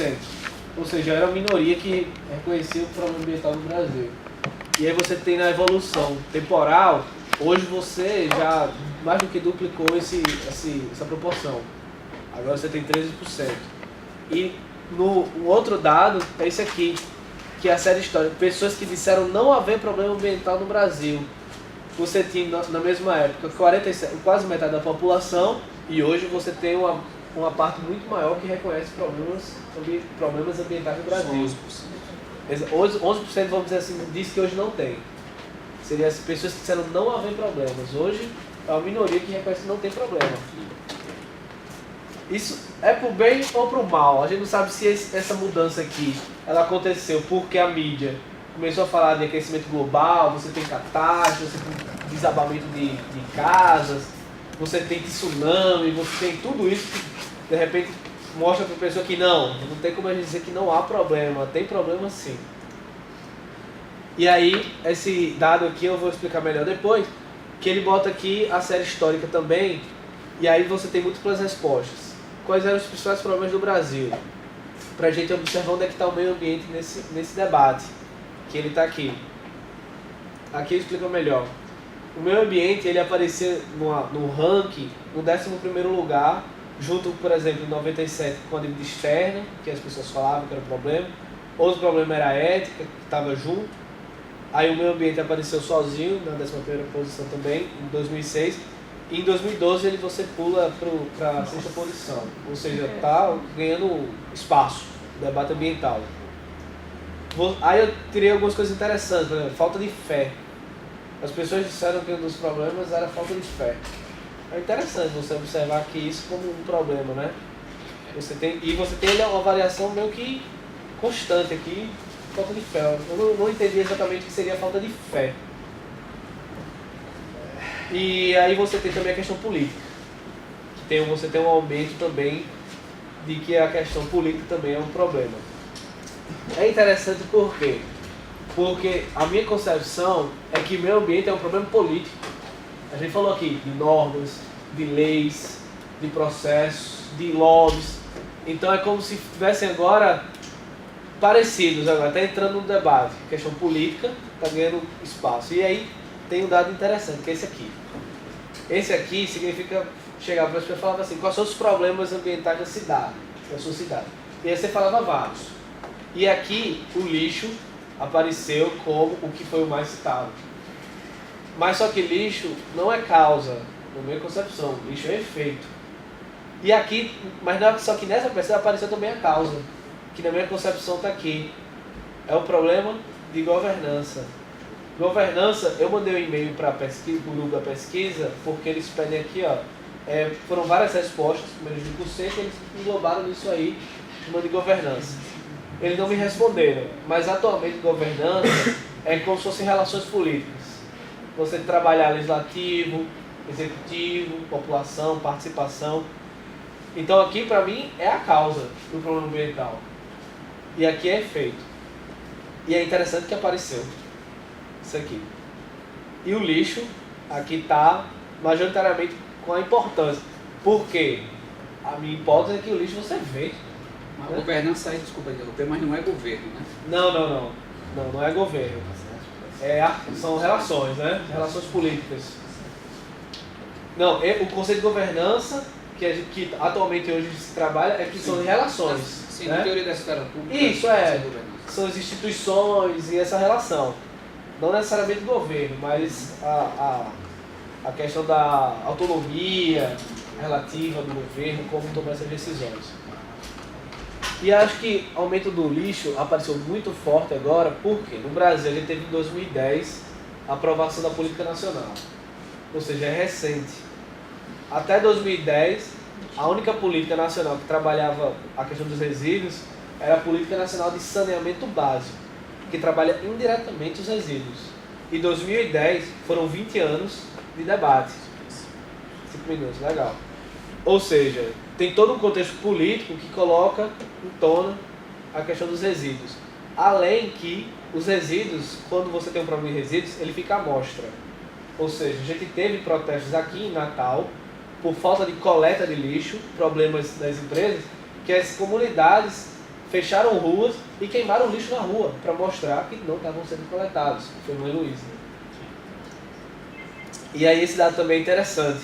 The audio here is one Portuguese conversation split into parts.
13%. Ou seja, era a minoria que reconhecia o problema ambiental no Brasil. E aí você tem na evolução temporal, hoje você já mais do que duplicou essa proporção. Agora você tem 13%. E um outro dado é esse aqui, que é a série histórica. Pessoas que disseram não haver problema ambiental no Brasil. Você tinha na mesma época 47, quase metade da população, e hoje você tem uma parte muito maior que reconhece problemas ambientais no Brasil. 11%, vamos dizer assim, diz que hoje não tem. Seria as pessoas que disseram não haver problemas. Hoje é uma minoria que reconhece que não tem problema. Isso é pro bem ou pro mal? A gente não sabe se essa mudança aqui ela aconteceu porque a mídia começou a falar de aquecimento global, você tem catástrofe, você tem desabamento de casas, você tem tsunami, você tem tudo isso que de repente mostra para a pessoa que não tem como a gente dizer que não há problema, tem problema sim. E aí, esse dado aqui eu vou explicar melhor depois, que ele bota aqui a série histórica também, e aí você tem múltiplas respostas. Quais eram os principais problemas do Brasil? Para a gente observar onde é que está o meio ambiente nesse debate, que ele está aqui. Aqui eu explico melhor. O meio ambiente ele apareceu no ranking no 11º lugar, junto, por exemplo, em 97 com a dívida externa, que as pessoas falavam que era um problema. Outro problema era a ética, que estava junto. Aí o meio ambiente apareceu sozinho, na 11ª posição também, em 2006. E em 2012 você pula para a 6ª posição. Ou seja, está ganhando espaço, o debate ambiental. Aí eu tirei algumas coisas interessantes, por exemplo, falta de fé. As pessoas disseram que um dos problemas era a falta de fé. É interessante você observar aqui isso como um problema, né? Você tem uma variação meio que constante aqui, falta de fé. Eu não entendi exatamente o que seria a falta de fé. E aí você tem também a questão política. Você tem um aumento também de que a questão política também é um problema. É interessante por quê? Porque a minha concepção é que meio ambiente é um problema político. A gente falou aqui de normas, de leis, de processos, de lobbies. Então é como se estivessem agora parecidos, agora está entrando no debate. A questão política está ganhando espaço. E aí tem um dado interessante, que é esse aqui. Esse aqui significa chegar para as pessoas e falar assim, quais são os problemas ambientais da sua cidade. E aí você falava vários. E aqui o lixo apareceu como o que foi o mais citado. Mas só que lixo não é causa, na minha concepção, lixo é efeito. E aqui, mas não é só que nessa pesquisa apareceu também a causa, que na minha concepção está aqui. É o problema de governança. Governança, eu mandei um e-mail para o grupo da pesquisa, porque eles pedem aqui, foram várias respostas, menos de 1%, eles englobaram nisso aí, chamando de governança. Eles não me responderam, mas atualmente governança é como se fossem relações políticas. Você trabalhar legislativo, executivo, população, participação. Então aqui para mim é a causa do problema ambiental. E aqui é efeito. E é interessante que apareceu isso aqui. E o lixo aqui está majoritariamente com a importância. Por quê? A minha hipótese é que o lixo você vê. Mas a governança aí, desculpa interromper, mas não é governo, né? Não é governo. São relações, né? Relações políticas. Não, o conceito de governança, que atualmente hoje se trabalha, é que são relações. Sim, né? na teoria da esfera pública. Isso são as instituições e essa relação. Não necessariamente governo, mas a questão da autonomia relativa do governo, como tomar essas decisões. E acho que o aumento do lixo apareceu muito forte agora, porque no Brasil a gente teve em 2010 a aprovação da Política Nacional, ou seja, é recente. Até 2010, a única política nacional que trabalhava a questão dos resíduos era a Política Nacional de Saneamento Básico, que trabalha indiretamente os resíduos. Em 2010 foram 20 anos de debate. 5 minutos, legal. Ou seja, tem todo um contexto político que coloca em tona a questão dos resíduos. Além que os resíduos, quando você tem um problema de resíduos, ele fica à mostra. Ou seja, a gente teve protestos aqui em Natal por falta de coleta de lixo, problemas das empresas, que as comunidades fecharam ruas e queimaram lixo na rua para mostrar que não estavam sendo coletados. Foi Mãe Luísa. E aí esse dado também é interessante,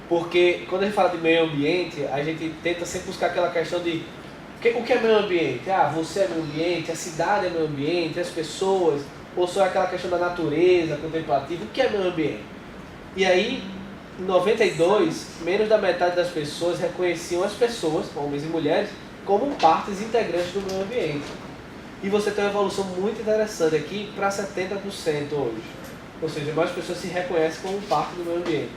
porque quando a gente fala de meio ambiente, a gente tenta sempre buscar aquela questão de o que é meio ambiente? Ah, você é meio ambiente, a cidade é meio ambiente, as pessoas, ou só aquela questão da natureza contemplativa, o que é meio ambiente? E aí, em 92, menos da metade das pessoas reconheciam as pessoas, homens e mulheres, como partes integrantes do meio ambiente. E você tem uma evolução muito interessante aqui para 70% hoje. Ou seja, mais pessoas se reconhecem como parte do meio ambiente.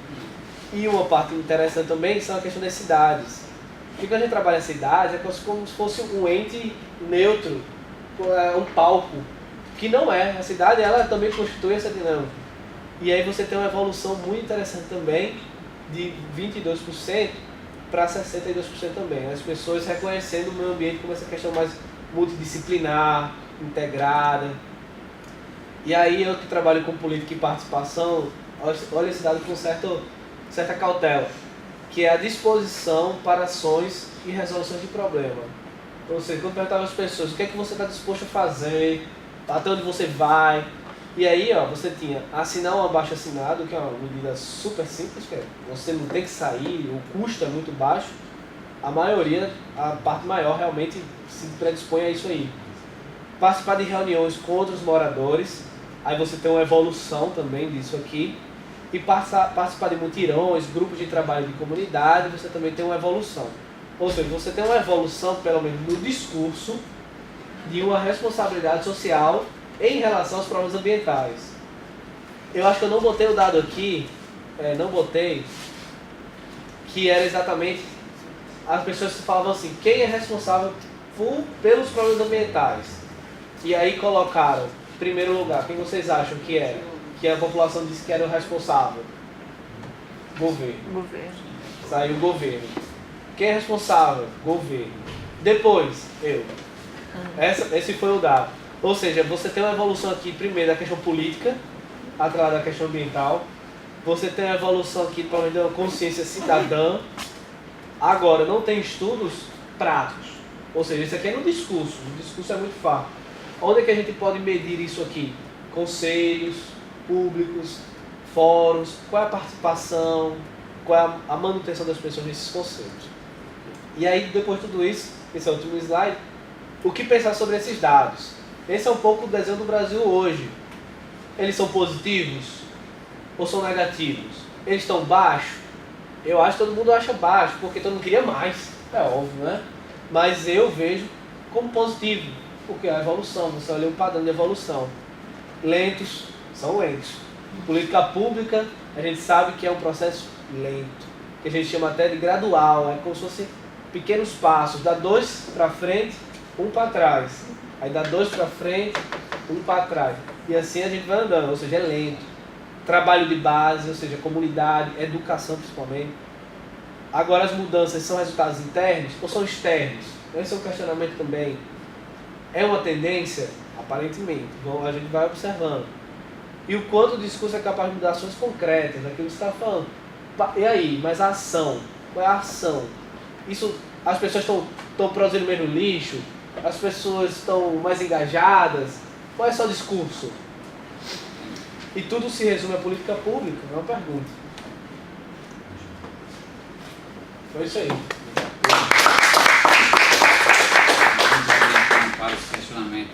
E uma parte interessante também são a questão das cidades. Porque quando a gente trabalha em cidades, é como se fosse um ente neutro, um palco, que não é. A cidade ela também constitui essa dinâmica. E aí você tem uma evolução muito interessante também, de 22% para 62% também. As pessoas reconhecendo o meio ambiente como essa questão mais multidisciplinar, integrada. E aí eu que trabalho com política e participação, olha esse dado com certa cautela, que é a disposição para ações e resoluções de problema. Ou seja, quando perguntava às pessoas o que é que você está disposto a fazer, até onde você vai. E aí você tinha assinar um abaixo-assinado, que é uma medida super simples, que é, você não tem que sair, o custo é muito baixo. A maioria, a parte maior realmente se predispõe a isso aí. Participar de reuniões com outros moradores, aí você tem uma evolução também disso aqui. E participar de mutirões, grupos de trabalho de comunidade, você também tem uma evolução. Ou seja, você tem uma evolução, pelo menos no discurso, de uma responsabilidade social em relação aos problemas ambientais. Eu acho que eu não botei o dado aqui, que era exatamente as pessoas que falavam assim, quem é responsável pelos problemas ambientais? E aí colocaram, em primeiro lugar, quem vocês acham que era? Que a população disse que era o responsável? Governo. Saiu o governo. Quem é responsável? Governo. Depois, eu. Esse foi o dado. Ou seja, você tem uma evolução aqui, primeiro, da questão política, atrás da questão ambiental. Você tem uma evolução aqui, provavelmente, da consciência cidadã. Agora, não tem estudos práticos. Ou seja, isso aqui é no discurso. O discurso é muito fácil. Onde é que a gente pode medir isso aqui? Conselhos públicos, fóruns, qual é a participação, qual é a manutenção das pessoas nesses conselhos. E aí, depois de tudo isso, esse é o último slide, o que pensar sobre esses dados? Esse é um pouco o desenho do Brasil hoje. Eles são positivos ou são negativos? Eles estão baixos? Eu acho que todo mundo acha baixo, porque todo mundo queria mais, é óbvio, né? Mas eu vejo como positivo, porque a evolução, você olha o padrão de evolução. Lentos, são lentos. Política pública, a gente sabe que é um processo lento, que a gente chama até de gradual, é como se fossem pequenos passos, dá 2 para frente, 1 para trás, aí dá 2 para frente, 1 para trás, e assim a gente vai andando, ou seja, é lento. Trabalho de base, ou seja, comunidade, educação principalmente. Agora as mudanças são resultados internos ou são externos? Esse é um questionamento também. É uma tendência? Aparentemente, a gente vai observando. E o quanto o discurso é capaz de mudar ações concretas, aquilo que você está falando. E aí, mas a ação? Qual é a ação? Isso, as pessoas estão produzindo menos lixo? As pessoas estão mais engajadas? Qual é só o discurso? E tudo se resume à política pública, é uma pergunta. Foi isso aí. Para os questionamentos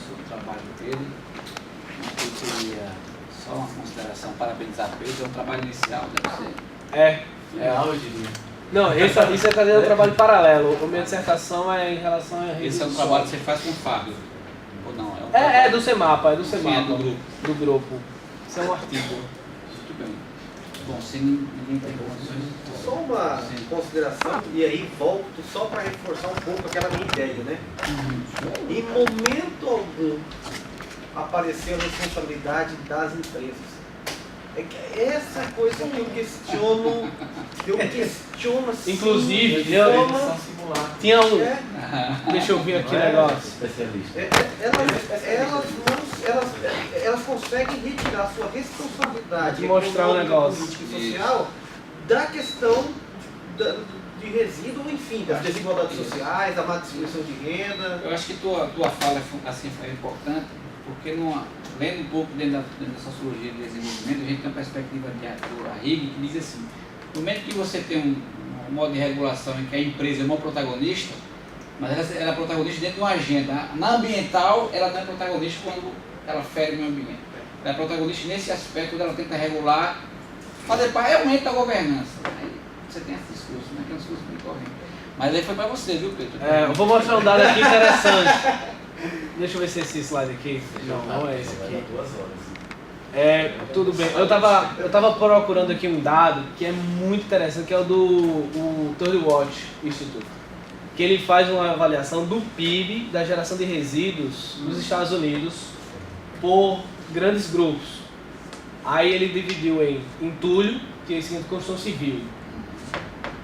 sobre o trabalho dele, eu queria só uma consideração, parabenizar Pedro, é um trabalho inicial, deve ser. Eu diria. Não, isso é fazer um trabalho paralelo. A minha dissertação é em relação a redes Esse é um sociais. trabalho que você faz com o Fábio, ou não? É do CEMAPA, Sim, é do grupo. Do grupo. Isso é um artigo. Muito bem. Bom, se ninguém tem condições... Só uma consideração, e aí volto só para reforçar um pouco aquela minha ideia, né? Em momento algum apareceu a responsabilidade das empresas. É que essa coisa que eu questiono assim. Inclusive, de eu- forma- Tinha um. É, Deixa eu ver aqui o negócio. elas conseguem retirar sua responsabilidade Vou te mostrar um econômica, negócio. política e social da questão de resíduo, enfim, das desigualdades sociais, da má distribuição de renda. Eu acho que tua fala assim, foi importante, porque lendo um pouco dentro da sociologia de desenvolvimento, a gente tem uma perspectiva de Arrighi que diz assim, no momento que você tem um modo de regulação em que a empresa é uma protagonista, mas ela é protagonista dentro de uma agenda. Na ambiental, ela não é protagonista quando ela fere o meio ambiente. Ela é protagonista nesse aspecto quando ela tenta regular, fazer parte realmente da governança. Aí você tem esse discurso, né? Que é um discurso muito correto. Mas aí foi para você, viu, Pedro? Eu vou mostrar um dado aqui interessante. Deixa eu ver se esse slide aqui. Não é esse aqui. 2 horas. Tudo bem. Eu tava procurando aqui um dado que é muito interessante, que é o do Third Watch Institute. Que ele faz uma avaliação do PIB da geração de resíduos nos Estados Unidos por grandes grupos. Aí ele dividiu em entulho, que é seguinte, construção civil,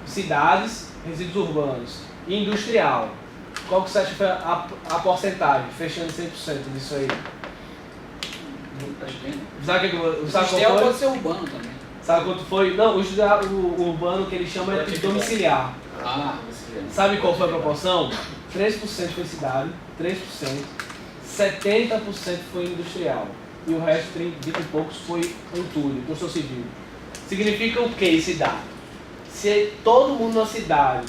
cidades, resíduos urbanos e industrial. Qual que você acha que foi a porcentagem, fechando 100% disso aí? Sabe qual foi? Pode ser urbano também. Sabe quanto foi? Não, o urbano que ele chama é de domiciliar. Sabe qual foi a proporção? 3% foi cidade, 3%, 70% foi industrial. E o resto, 20 e poucos, foi entulho, construção civil. Significa o que esse dado? Se todo mundo na cidade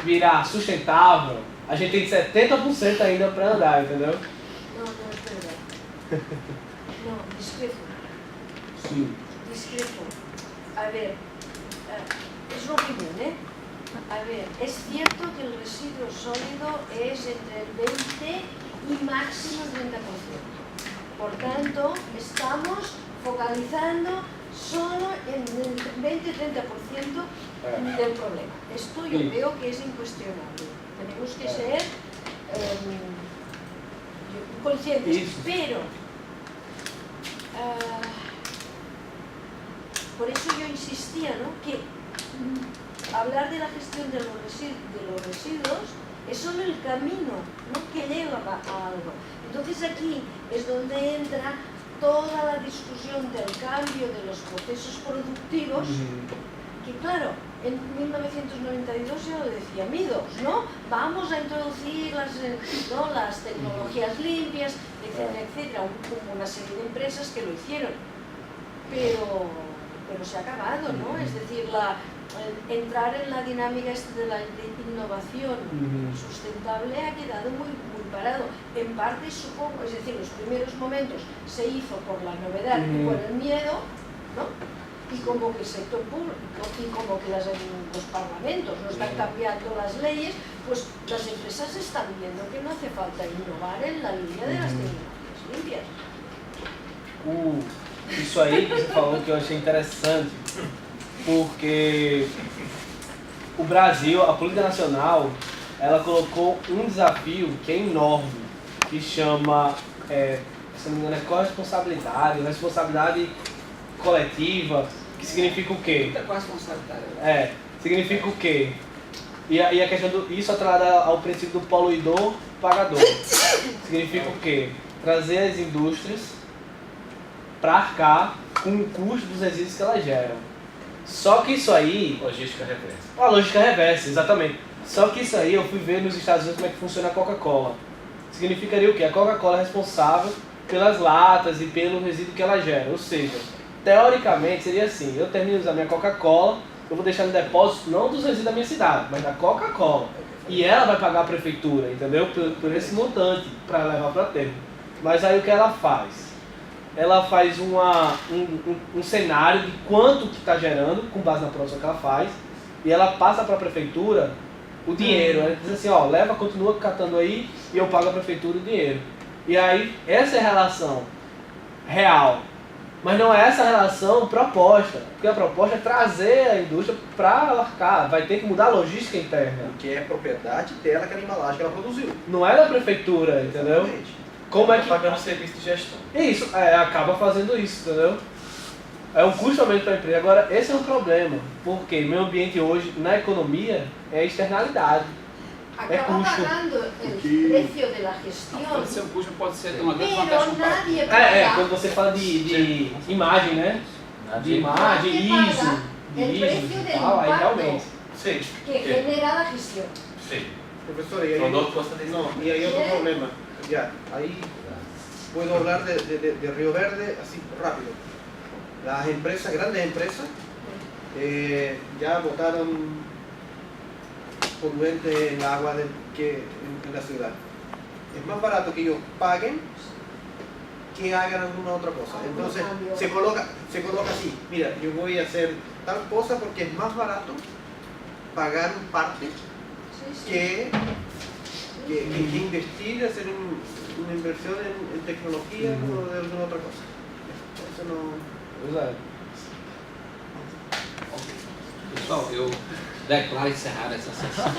virar sustentável, a gente tem 70% ainda para andar, entendeu? No, espera. No, discrepo. Sim. Discrepo. A ver, es lo primero, ¿eh? A ver, es cierto que el residuo sólido es entre el 20 y máximo el 30%. Por tanto, estamos focalizando solo en el 20-30% del problema. Esto yo creo que es incuestionable. Tenemos que ser conscientes, pero por eso yo insistía, ¿no? Que hablar de la gestión de los residuos es solo el camino, ¿no? Que lleva a algo. Entonces aquí es donde entra toda la discusión del cambio de los procesos productivos, que claro, en 1992 ya lo decía Midos, ¿no? Vamos a introducir las tecnologías limpias, etcétera, etcétera. Hubo una serie de empresas que lo hicieron, pero se ha acabado, ¿no? Es decir, entrar en la dinámica de la innovación sustentable ha quedado muy parado. En parte, supongo, es decir, los primeros momentos se hizo por la novedad y por el miedo, ¿no? Y como que el sector público y como que los parlamentos no están cambiando las leyes, pues las empresas están viendo que no hace falta innovar en la línea de las tecnologías limpias. Isso aí que você falou que eu achei interessante, porque o Brasil, a política nacional, ela colocou um desafio que é enorme, que chama, se não me engano, é corresponsabilidade, responsabilidade coletiva, que significa o quê? Significa o quê? E a questão isso atrelada ao princípio do poluidor pagador. Significa o quê? Trazer as indústrias para arcar com o custo dos resíduos que elas geram. Só que isso aí... Logística reversa. A lógica reversa, exatamente. Só que isso aí eu fui ver nos Estados Unidos como é que funciona a Coca-Cola. Significaria o quê? A Coca-Cola é responsável pelas latas e pelo resíduo que ela gera. Ou seja, teoricamente seria assim, eu termino de usar minha Coca-Cola, eu vou deixar no depósito não dos resíduos da minha cidade, mas da Coca-Cola. E ela vai pagar a prefeitura, entendeu? Por esse montante para levar para terra. Mas aí o que ela faz? Ela faz um cenário de quanto que está gerando, com base na produção que ela faz, e ela passa para a prefeitura o dinheiro. Ela diz assim, ó, leva, continua catando aí, e eu pago a prefeitura o dinheiro. E aí, essa é a relação real. Mas não é essa a relação proposta, porque a proposta é trazer a indústria para arcar, vai ter que mudar a logística interna. Porque é propriedade dela, aquela embalagem que ela produziu. Não é da prefeitura, entendeu? Exatamente. Como é que... pagando serviço de gestão. Isso, acaba fazendo isso, entendeu? É um custo aumento para a empresa. Agora, esse é um problema, porque o meio ambiente hoje, na economia, é externalidade. Acaba pagando o preço da gestão. Pode ser um custo, pode ser uma grande Pero vantagem para nadie paga. Quando você fala de imagem, né? De imagem, Nadie ISO, paga de el ISO precio e del tal, aí impacto. realmente. Sí, que ¿Qué? genera la gestión. Sí. profesor, y Son hay, dos cosas distintas. no, y hay otro ¿Qué? problema. Ya, ahí puedo hablar de Río Verde así rápido. Las empresas, grandes empresas, ya botaron poluentes en el agua que en la ciudad. Es más barato que ellos paguen que hagan alguna otra cosa. Algún Entonces cambio. se coloca así, mira, yo voy a hacer tal cosa porque es más barato pagar parte Sí, sí. que investir, hacer una inversión en tecnología o de alguna otra cosa. Eso no... Pois é. Pessoal, eu declaro encerrada essa sessão.